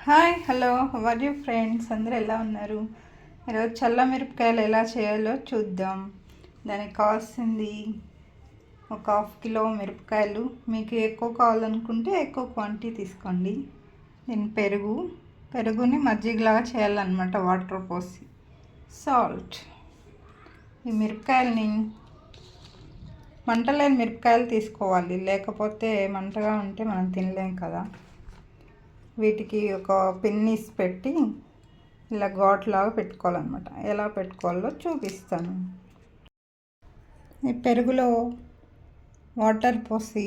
Hi hello how you friends అందరూ ఎలా ఉన్నారు? ఈరోజు చల్ల మిరపకాయలు ఎలా చేయాలో చూద్దాం. దానికి కావాల్సింది ఒక హాఫ్ కిలో మిరపకాయలు. మీకు ఎక్కువ కావాలనుకుంటే ఎక్కువ క్వాంటిటీ తీసుకోండి. దీని పెరుగుని మజ్జిగలాగా చేయాలన్నమాట, వాటర్ పోసి. సాల్ట్. ఈ మిరపకాయలని మంటలేని మిరపకాయలు తీసుకోవాలి, లేకపోతే మంటగా ఉంటే మనం తినలేం కదా. వీటికి ఒక పిన్నీస్ పెట్టి ఇలా ఘాట్లాగా పెట్టుకోవాలన్నమాట. ఎలా పెట్టుకోవాలో చూపిస్తాను. ఈ పెరుగులో వాటర్ పోసి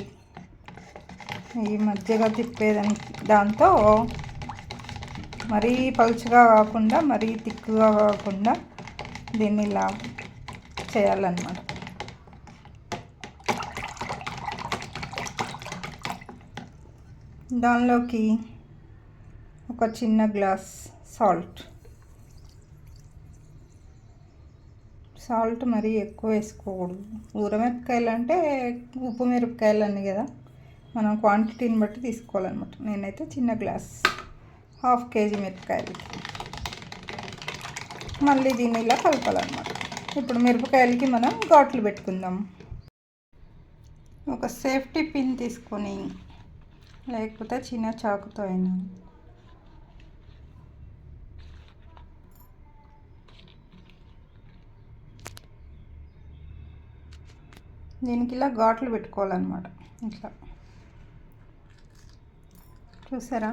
ఈ మధ్యగా తిప్పేదానికి, దాంతో మరీ పలుచగా కాకుండా మరీ తిక్కుగా కాకుండా దీన్ని ఇలా చేయాలన్నమాట. దానిలోకి ఒక చిన్న గ్లాస్ సాల్ట్ మరీ ఎక్కువ వేసుకోకూడదు. ఊరమిరపకాయలు అంటే ఉప్పు మిరపకాయలు అన్నీ కదా, మనం క్వాంటిటీని బట్టి తీసుకోవాలన్నమాట. నేనైతే చిన్న గ్లాస్, హాఫ్ కేజీ మిరపకాయలకి. మళ్ళీ దీన్ని ఇలా కలపాలన్నమాట. ఇప్పుడు మిరపకాయలకి మనం ఘాట్లు పెట్టుకుందాం. ఒక సేఫ్టీ పిన్ తీసుకొని, లేకపోతే చిన్న చాకుతో అయినా దీనికి ఇలా ఘాట్లు పెట్టుకోవాలన్నమాట. ఇట్లా చూసారా,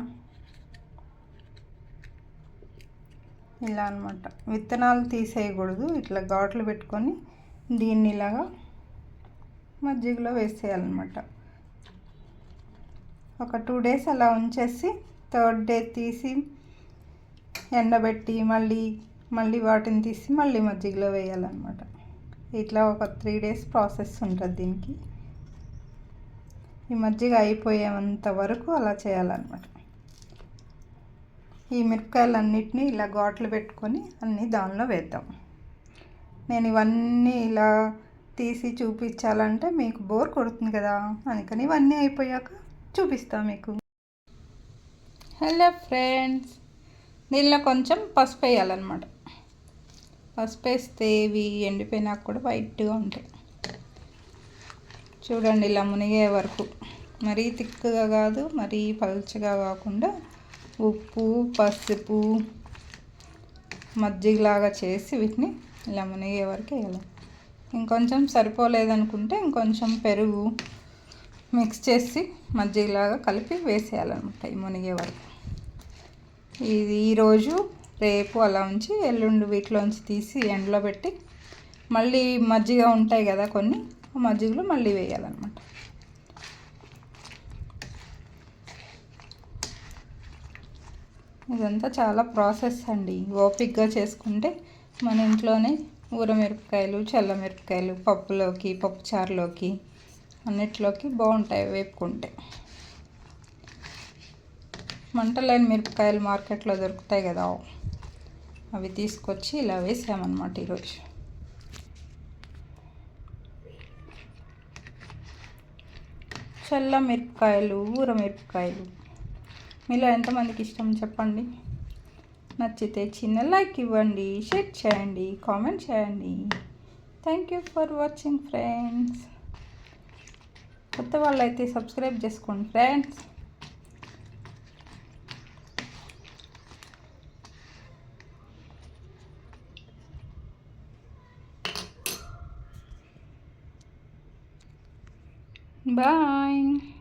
ఇలా అన్నమాట. విత్తనాలు తీసేయకూడదు. ఇట్లా ఘాట్లు పెట్టుకొని దీన్ని ఇలాగా మజ్జిగలో వేసేయాలన్నమాట. ఒక 2 days అలా ఉంచేసి 3rd day తీసి ఎండబెట్టి మళ్ళీ వాటిని తీసి మళ్ళీ మజ్జిగలో వేయాలన్నమాట. ఇట్లా ఒక 3 days ప్రాసెస్ ఉంటుంది దీనికి. ఈ మజ్జిగ అయిపోయేంత వరకు అలా చేయాలన్నమాట. ఈ మిరపకాయలన్నిటినీ ఇలా ఘాట్లు పెట్టుకొని అన్నీ దానిలో వేద్దాం. నేను ఇవన్నీ ఇలా తీసి చూపించాలంటే మీకు బోర్ కొడుతుంది కదా, అందుకని ఇవన్నీ అయిపోయాక చూపిస్తాను మీకు. హలో ఫ్రెండ్స్, దీనిలో కొంచెం పసుపు వేయాలన్నమాట. పసుపు వేస్తే ఇవి ఎండిపోయినాక కూడా వైట్గా ఉంటాయి. చూడండి, ఇలా మునిగే వరకు, మరీ తిక్కుగా కాదు మరీ పలుచగా కాకుండా ఉప్పు పసుపు మజ్జిగలాగా చేసి వీటిని ఇలా మునిగే వరకు వేయాలి. ఇంకొంచెం సరిపోలేదనుకుంటే ఇంకొంచెం పెరుగు మిక్స్ చేసి మజ్జిగలాగా కలిపి వేసేయాలన్నమాట ఈ మునిగే వరకు. ఇది ఈరోజు రేపు అలా ఉంచి ఎల్లుండి వీటిలోంచి తీసి ఎండలో పెట్టి మళ్ళీ మజ్జిగ ఉంటాయి కదా కొన్ని, ఆ మజ్జిగలో మళ్ళీ వేయాలన్నమాట. ఇదంతా చాలా ప్రాసెస్ అండి. ఓపిక్గా చేసుకుంటే మన ఇంట్లోనే ఊరమిరపకాయలు చల్లమిరపకాయలు పప్పులోకి పప్పుచారులోకి అన్నిట్లోకి బాగుంటాయి వేపుకుంటే. మంటలేని మిరపకాయలు మార్కెట్లో దొరుకుతాయి కదా, అవి తీసుకొచ్చి ఇలా వేసామన్నమాట ఈరోజు. చల్ల మిరపకాయలు ఊరమిరపకాయలు మీలో ఎంతమందికి ఇష్టం చెప్పండి. నచ్చితే చిన్న లైక్ ఇవ్వండి, షేర్ చేయండి, కామెంట్ చేయండి. Thank you for watching friends. కొత్త వాళ్ళైతే సబ్స్క్రైబ్ చేసుకోండి ఫ్రెండ్స్. Bye.